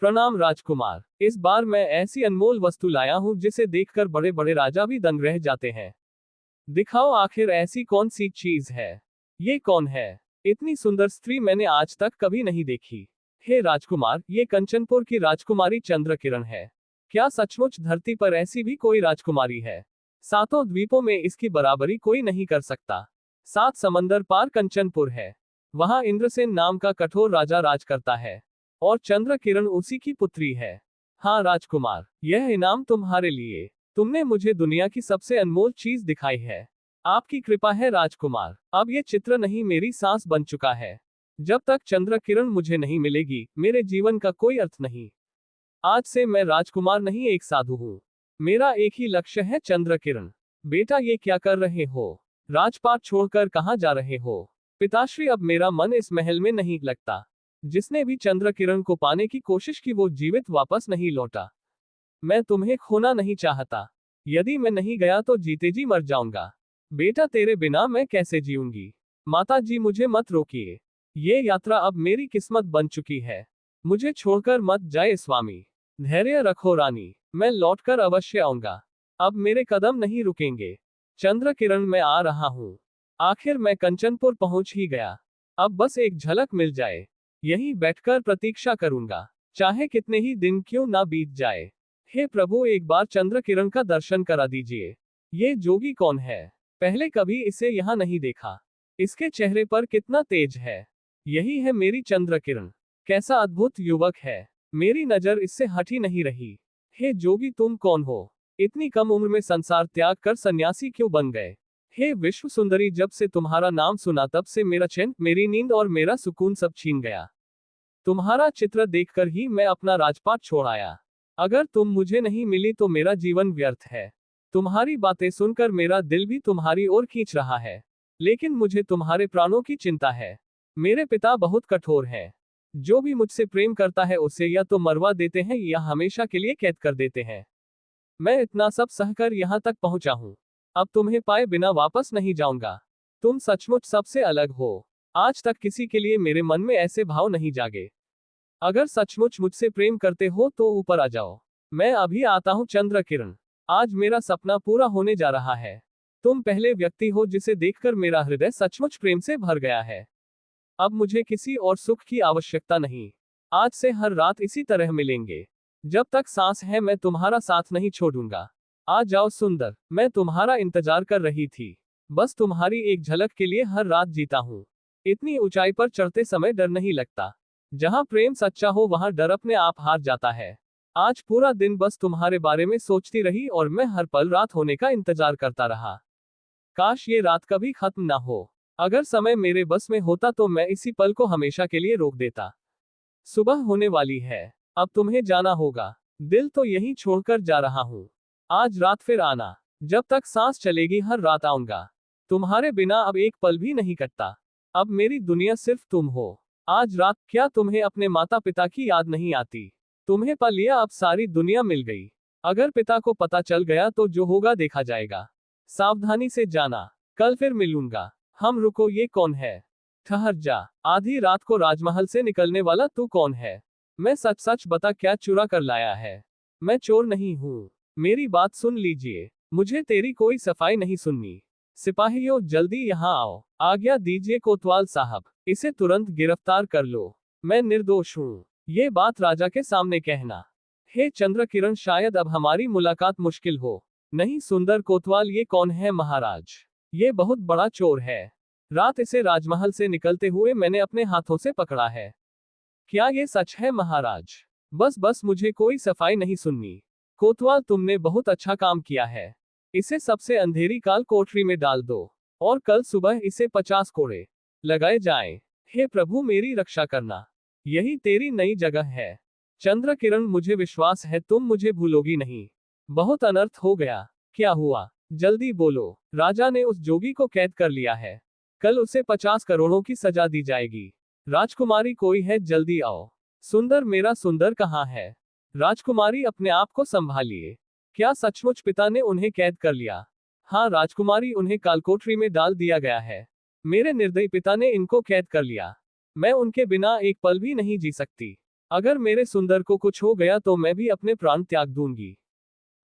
प्रणाम राजकुमार। इस बार मैं ऐसी अनमोल वस्तु लाया हूँ जिसे देखकर बड़े बड़े राजा भी दंग रह जाते हैं। दिखाओ आखिर ऐसी कौन सी चीज है। ये कौन है? इतनी सुंदर स्त्री मैंने आज तक कभी नहीं देखी। हे राजकुमार, ये कंचनपुर की राजकुमारी चंद्रकिरण है। क्या सचमुच धरती पर ऐसी भी कोई राजकुमारी है? सातों द्वीपों में इसकी बराबरी कोई नहीं कर सकता। 7 समंदर पार कंचनपुर है। वहां इंद्रसेन नाम का कठोर राजा राज करता है और चंद्रकिरण उसी की पुत्री है। हाँ राजकुमार, यह इनाम तुम्हारे लिए। तुमने मुझे दुनिया की सबसे अनमोल चीज दिखाई है। आपकी कृपा है राजकुमार। अब ये चित्र नहीं, मेरी सांस बन चुका है। जब तक चंद्रकिरण मुझे नहीं मिलेगी, मेरे जीवन का कोई अर्थ नहीं। आज से मैं राजकुमार नहीं, एक साधु हूँ। मेरा एक ही लक्ष्य है, चंद्रकिरण। बेटा, ये क्या कर रहे हो? राजपाट छोड़कर कहाँ जा रहे हो? पिताश्री, अब मेरा मन इस महल में नहीं लगता। जिसने भी चंद्रकिरण को पाने की कोशिश की वो जीवित वापस नहीं लौटा। मैं तुम्हें खोना नहीं चाहता। यदि मैं नहीं गया तो जीते जी मर जाऊंगा। बेटा, तेरे बिना मैं कैसे जीऊंगी? माता जी, मुझे मत रोकिए। ये यात्रा अब मेरी किस्मत बन चुकी है। मुझे छोड़कर मत जाए स्वामी। धैर्य रखो रानी, मैं लौटकर अवश्य आऊंगा। अब मेरे कदम नहीं रुकेंगे। चंद्रकिरण, मैं आ रहा हूँ। आखिर मैं कंचनपुर पहुंच ही गया। अब बस एक झलक मिल जाए। यहीं बैठकर प्रतीक्षा करूंगा, चाहे कितने ही दिन क्यों ना बीत जाए। हे प्रभु, एक बार चंद्रकिरण का दर्शन करा दीजिए। ये जोगी कौन है? पहले कभी इसे यहाँ नहीं देखा। इसके चेहरे पर कितना तेज है। यही है मेरी चंद्रकिरण। कैसा अद्भुत युवक है। मेरी नजर इससे हट ही नहीं रही। हे जोगी, तुम कौन हो? इतनी कम उम्र में संसार त्याग कर सन्यासी क्यों बन गए? हे विश्व सुंदरी, जब से तुम्हारा नाम सुना तब से मेरा चैन, मेरी नींद और मेरा सुकून सब छीन गया। तुम्हारा चित्र देखकर ही मैं अपना राजपाट छोड़ आया। अगर तुम मुझे नहीं मिली तो मेरा जीवन व्यर्थ है। तुम्हारी बातें सुनकर मेरा दिल भी तुम्हारी ओर खींच रहा है, लेकिन मुझे तुम्हारे प्राणों की चिंता है। मेरे पिता बहुत कठोर हैं। जो भी मुझसे प्रेम करता है उसे या तो मरवा देते हैं या हमेशा के लिए कैद कर देते हैं। मैं इतना सब सहकर यहाँ तक पहुंचा हूँ। अब तुम्हें पाए बिना वापस नहीं जाऊंगा। तुम सचमुच सबसे अलग हो। आज तक किसी के लिए मेरे मन में ऐसे भाव नहीं जागे। अगर सचमुच मुझसे प्रेम करते हो तो ऊपर आ जाओ। मैं अभी आता हूँ चंद्रकिरण। आज मेरा सपना पूरा होने जा रहा है। तुम पहले व्यक्ति हो जिसे देखकर मेरा हृदय सचमुच प्रेम से भर गया है। अब मुझे किसी और सुख की आवश्यकता नहीं। आज से हर रात इसी तरह मिलेंगे। जब तक सांस है मैं तुम्हारा साथ नहीं छोड़ूंगा। आ जाओ सुंदर, मैं तुम्हारा इंतजार कर रही थी। बस तुम्हारी एक झलक के लिए हर रात जीता हूँ। इतनी ऊंचाई पर चढ़ते समय डर नहीं लगता। जहां प्रेम सच्चा हो वहां डर अपने आप हार जाता है। आज पूरा दिन बस तुम्हारे बारे में सोचती रही और मैं हर पल रात होने का इंतजार करता रहा। काश ये रात कभी खत्म ना हो। अगर समय मेरे बस में होता तो मैं इसी पल को हमेशा के लिए रोक देता। सुबह होने वाली है। अब तुम्हें जाना होगा। दिल तो यहीं छोड़कर जा रहा हूँ। आज रात फिर आना। जब तक सांस चलेगी हर रात आऊंगा। तुम्हारे बिना अब एक पल भी नहीं कटता। अब मेरी दुनिया सिर्फ तुम हो। आज रात क्या तुम्हें अपने माता पिता की याद नहीं आती? तुम्हें पा लिया, अब सारी दुनिया मिल गई। अगर पिता को पता चल गया तो जो होगा देखा जाएगा। सावधानी से जाना, कल फिर मिलूंगा। हम रुको, ये कौन है? ठहर जा। आधी रात को राजमहल से निकलने वाला तू कौन है? मैं सच सच बता, क्या चुरा कर लाया है? मैं चोर नहीं हूँ। मेरी बात सुन लीजिए, मुझे तेरी कोई सफाई नहीं सुननी। सिपाहियों, जल्दी यहाँ आओ। आज्ञा दीजिए कोतवाल साहब, इसे तुरंत गिरफ्तार कर लो। मैं निर्दोष हूँ। ये बात राजा के सामने कहना। हे चंद्रकिरण, शायद अब हमारी मुलाकात मुश्किल हो। नहीं सुंदर कोतवाल, ये कौन है? महाराज, ये बहुत बड़ा चोर है। रात इसे राजमहल से निकलते हुए मैंने अपने हाथों से पकड़ा है। क्या ये सच है महाराज? बस बस, मुझे कोई सफाई नहीं सुननी। कोतवाल, तुमने बहुत अच्छा काम किया है। इसे सबसे अंधेरी काल कोठरी में डाल दो और कल सुबह इसे 50 कोड़े लगाए जाएं। हे प्रभु, मेरी रक्षा करना। यही तेरी नई जगह है। चंद्रकिरण, मुझे विश्वास है तुम मुझे भूलोगी नहीं। बहुत अनर्थ हो गया। क्या हुआ? जल्दी बोलो। राजा ने उस जोगी को कैद कर लिया है। कल उसे 50 करोड़ों की सजा दी जाएगी। राजकुमारी कोई है? जल्दी आओ। सुंदर, मेरा सुंदर कहाँ है? राजकुमारी, अपने आप को संभालिए। क्या सचमुच पिता ने उन्हें कैद कर लिया? हाँ राजकुमारी, उन्हें कालकोठरी में डाल दिया गया है। मेरे निर्दयी पिता ने इनको कैद कर लिया। मैं उनके बिना एक पल भी नहीं जी सकती। अगर मेरे सुंदर को कुछ हो गया तो मैं भी अपने प्राण त्याग दूंगी।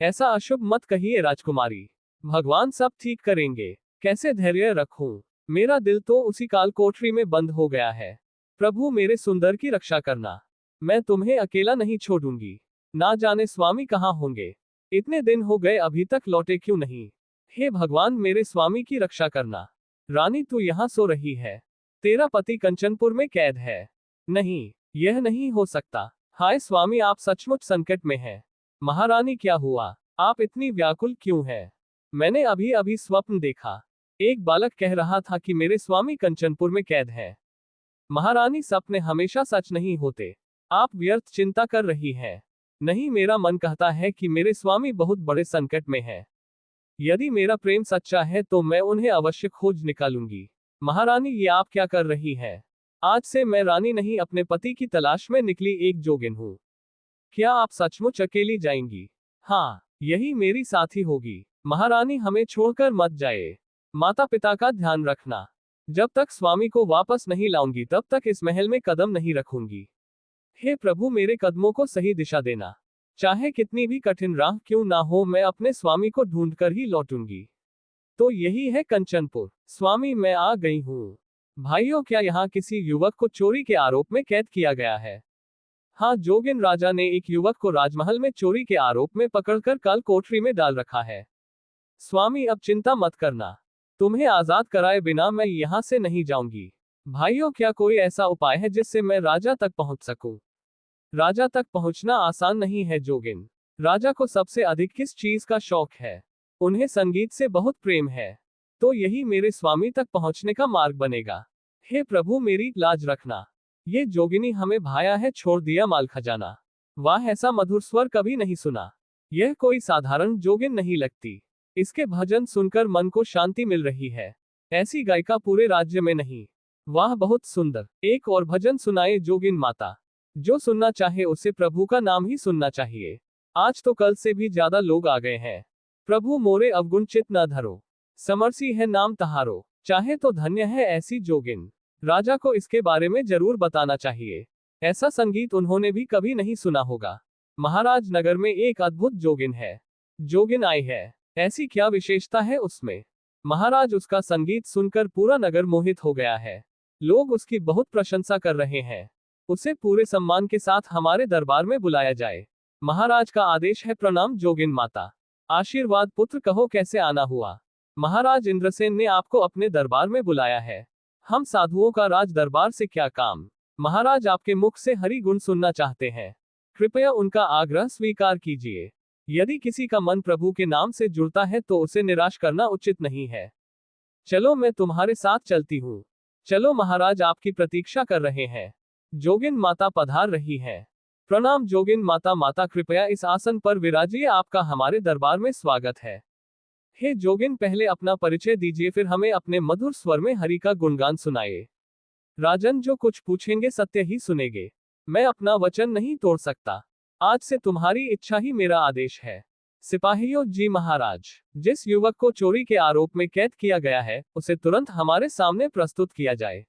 ऐसा अशुभ मत कहिए राजकुमारी, भगवान सब ठीक करेंगे। कैसे धैर्य रखूं? मेरा दिल तो उसी काल कोठरी में बंद हो गया है। प्रभु मेरे सुंदर की रक्षा करना, मैं तुम्हें अकेला नहीं छोड़ूंगी। ना जाने स्वामी कहाँ होंगे, इतने दिन हो गए अभी तक लौटे क्यों नहीं। हे भगवान मेरे स्वामी की रक्षा करना। रानी तू यहाँ सो रही है, तेरा पति कंचनपुर में कैद है। नहीं, यह नहीं हो सकता। हाय स्वामी आप सचमुच संकट में हैं। महारानी क्या हुआ, आप इतनी व्याकुल क्यों हैं? मैंने अभी अभी स्वप्न देखा, एक बालक कह रहा था कि मेरे स्वामी कंचनपुर में कैद है। महारानी सपने हमेशा सच नहीं होते, आप व्यर्थ चिंता कर रही हैं। नहीं, मेरा मन कहता है कि मेरे स्वामी बहुत बड़े संकट में हैं। यदि मेरा प्रेम सच्चा है तो मैं उन्हें अवश्य खोज निकालूंगी। महारानी ये आप क्या कर रही हैं? आज से मैं रानी नहीं अपने पति की तलाश में निकली एक जोगिन हूँ। क्या आप सचमुच अकेली जाएंगी? हाँ, यही मेरी साथी होगी। महारानी हमें छोड़कर मत जाए। माता पिता का ध्यान रखना। जब तक स्वामी को वापस नहीं लाऊंगी तब तक इस महल में कदम नहीं रखूंगी। हे प्रभु मेरे कदमों को सही दिशा देना। चाहे कितनी भी कठिन राह क्यों ना हो मैं अपने स्वामी को ढूंढकर ही लौटूंगी। तो यही है कंचनपुर। स्वामी मैं आ गई हूँ। भाइयों क्या यहाँ किसी युवक को चोरी के आरोप में कैद किया गया है? हाँ, जोगिन राजा ने एक युवक को राजमहल में चोरी के आरोप में पकड़कर काल कोठरी में डाल रखा है। स्वामी अब चिंता मत करना, तुम्हें आजाद कराए बिना मैं यहाँ से नहीं जाऊंगी। भाइयों क्या कोई ऐसा उपाय है जिससे मैं राजा तक पहुंच सकूं? राजा तक पहुंचना आसान नहीं है जोगिन। राजा को सबसे अधिक किस चीज का शौक है? उन्हें संगीत से बहुत प्रेम है। तो यही मेरे स्वामी तक पहुंचने का मार्ग बनेगा। हे प्रभु मेरी लाज रखना। ये जोगिनी हमें भाया है छोड़ दिया माल खजाना। वाह ऐसा मधुर स्वर कभी नहीं सुना। यह कोई साधारण जोगिन नहीं लगती। इसके भजन सुनकर मन को शांति मिल रही है। ऐसी गायिका पूरे राज्य में नहीं। वाह बहुत सुंदर। एक और भजन सुनाए जोगिन माता। जो सुनना चाहे उसे प्रभु का नाम ही सुनना चाहिए। आज तो कल से भी ज्यादा लोग आ गए हैं। प्रभु मोरे अवगुण चित न धरो, समरसी है नाम तहारो। चाहे तो धन्य है ऐसी जोगिन। राजा को इसके बारे में जरूर बताना चाहिए। ऐसा संगीत उन्होंने भी कभी नहीं सुना होगा। महाराज नगर में एक अद्भुत जोगिन है। जोगिन आई है, ऐसी क्या विशेषता है उसमें? महाराज उसका संगीत सुनकर पूरा नगर मोहित हो गया है। लोग उसकी बहुत प्रशंसा कर रहे हैं। उसे पूरे सम्मान के साथ हमारे दरबार में बुलाया जाए। महाराज का आदेश है। प्रणाम जोगिन माता। आशीर्वाद पुत्र कहो कैसे आना हुआ? महाराज इंद्रसेन ने आपको अपने दरबार में बुलाया है। हम साधुओं का राज दरबार से क्या काम? महाराज आपके मुख से हरि गुण सुनना चाहते हैं। कृपया उनका आग्रह स्वीकार कीजिए। यदि किसी का मन प्रभु के नाम से जुड़ता है तो उसे निराश करना उचित नहीं है। चलो मैं तुम्हारे साथ चलती हूँ। चलो महाराज आपकी प्रतीक्षा कर रहे हैं। जोगिन माता पधार रही है। प्रणाम जोगिन माता। माता कृपया इस आसन पर विराजिए, आपका हमारे दरबार में स्वागत है। हे जोगिन पहले अपना परिचय दीजिए, फिर हमें अपने मधुर स्वर में हरि का गुणगान सुनाइए। राजन जो कुछ पूछेंगे सत्य ही सुनेंगे। मैं अपना वचन नहीं तोड़ सकता। आज से तुम्हारी इच्छा ही मेरा आदेश है। सिपाहियों जी महाराज, जिस युवक को चोरी के आरोप में कैद किया गया है उसे तुरंत हमारे सामने प्रस्तुत किया जाए।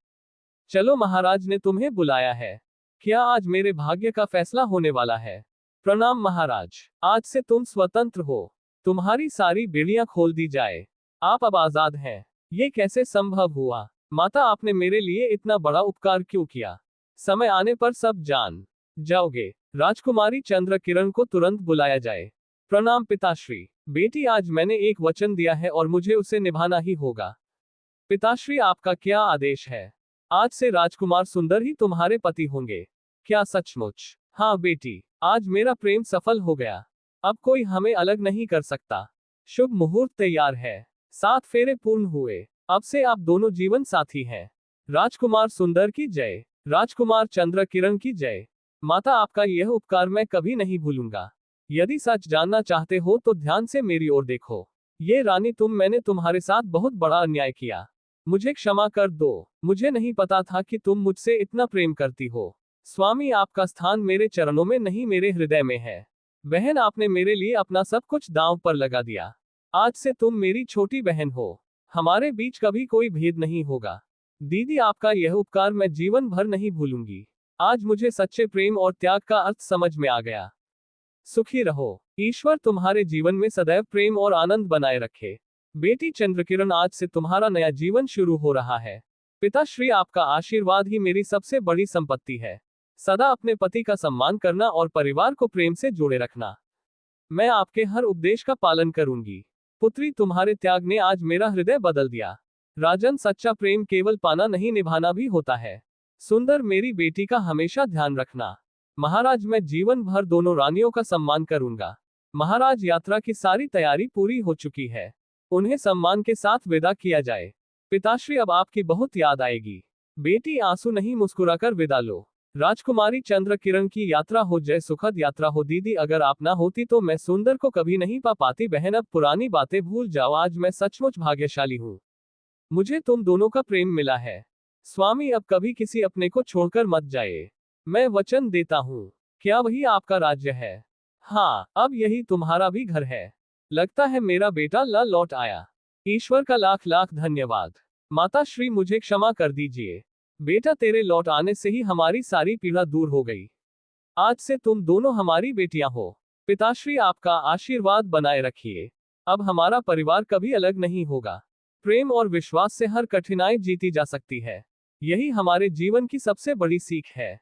चलो महाराज ने तुम्हें बुलाया है। क्या आज मेरे भाग्य का फैसला होने वाला है? प्रणाम महाराज, आज से तुम स्वतंत्र हो। तुम्हारी सारी बेड़ियां खोल दी जाए। आप अब आजाद हैं। ये कैसे संभव हुआ? माता आपने मेरे लिए इतना बड़ा उपकार क्यों किया? समय आने पर सब जान जाओगे। राजकुमारी चंद्र किरण को तुरंत बुलाया जाए। प्रणाम पिताश्री। बेटी आज मैंने एक वचन दिया है और मुझे उसे निभाना ही होगा। पिताश्री आपका क्या आदेश है? आज से राजकुमार सुंदर ही तुम्हारे पति होंगे। क्या सचमुच? हाँ बेटी, आज मेरा प्रेम सफल हो गया। अब कोई हमें अलग नहीं कर सकता। शुभ मुहूर्त तैयार है। 7 फेरे पूर्ण हुए। अब से आप दोनों जीवन साथी हैं। राजकुमार सुंदर की जय। राजकुमार चंद्र किरण की जय। माता आपका यह उपकार मैं कभी नहीं भूलूंगा। यदि सच जानना चाहते हो तो ध्यान से मेरी ओर देखो। ये रानी मैंने तुम्हारे साथ बहुत बड़ा अन्याय किया। मुझे क्षमा कर दो। मुझे नहीं पता था कि तुम मुझसे इतना प्रेम करती हो। स्वामी आपका स्थान मेरे चरणों में नहीं मेरे हृदय में है। बहन आपने मेरे लिए अपना सब कुछ दांव पर लगा दिया। आज से तुम मेरी छोटी बहन हो। हमारे बीच कभी कोई भेद नहीं होगा। दीदी आपका यह उपकार मैं जीवन भर नहीं भूलूंगी। आज मुझे सच्चे प्रेम और त्याग का अर्थ समझ में आ गया। सुखी रहो। ईश्वर तुम्हारे जीवन में सदैव प्रेम और आनंद बनाए रखे। बेटी चंद्रकिरण, आज से तुम्हारा नया जीवन शुरू हो रहा है। पिताश्री, आपका आशीर्वाद ही मेरी सबसे बड़ी संपत्ति है। सदा अपने पति का सम्मान करना और परिवार को प्रेम से जोड़े रखना। मैं आपके हर उपदेश का पालन करूंगी। पुत्री, तुम्हारे त्याग ने आज मेरा हृदय बदल दिया। राजन, सच्चा प्रेम केवल पाना नहीं, निभाना भी होता है। सुंदर, मेरी बेटी का हमेशा ध्यान रखना। महाराज, मैं जीवन भर दोनों रानियों का सम्मान करूंगा। महाराज, यात्रा की सारी तैयारी पूरी हो चुकी है। उन्हें सम्मान के साथ विदा किया जाए। पिताश्री, अब आपकी बहुत याद आएगी। बेटी, आंसू नहीं, मुस्कुराकर विदा लो। राजकुमारी चंद्रकिरण की यात्रा हो जय, सुखद यात्रा हो। दीदी, अगर आप ना होती तो मैं सुंदर को कभी नहीं पा पाती। बहन, अब पुरानी बातें भूल जाओ। आज मैं सचमुच भाग्यशाली हूँ। मुझे तुम दोनों का प्रेम मिला है। स्वामी, अब कभी किसी अपने को छोड़कर मत जाए। मैं वचन देता हूँ। क्या वही आपका राज्य है? हाँ, अब यही तुम्हारा भी घर है। लगता है मेरा बेटा लौट आया। ईश्वर का लाख लाख धन्यवाद। माता श्री, मुझे क्षमा कर दीजिए। बेटा, तेरे लौट आने से ही हमारी सारी पीड़ा दूर हो गई। आज से तुम दोनों हमारी बेटियां हो। पिताश्री, आपका आशीर्वाद बनाए रखिए। अब हमारा परिवार कभी अलग नहीं होगा। प्रेम और विश्वास से हर कठिनाई जीती जा सकती है। यही हमारे जीवन की सबसे बड़ी सीख है।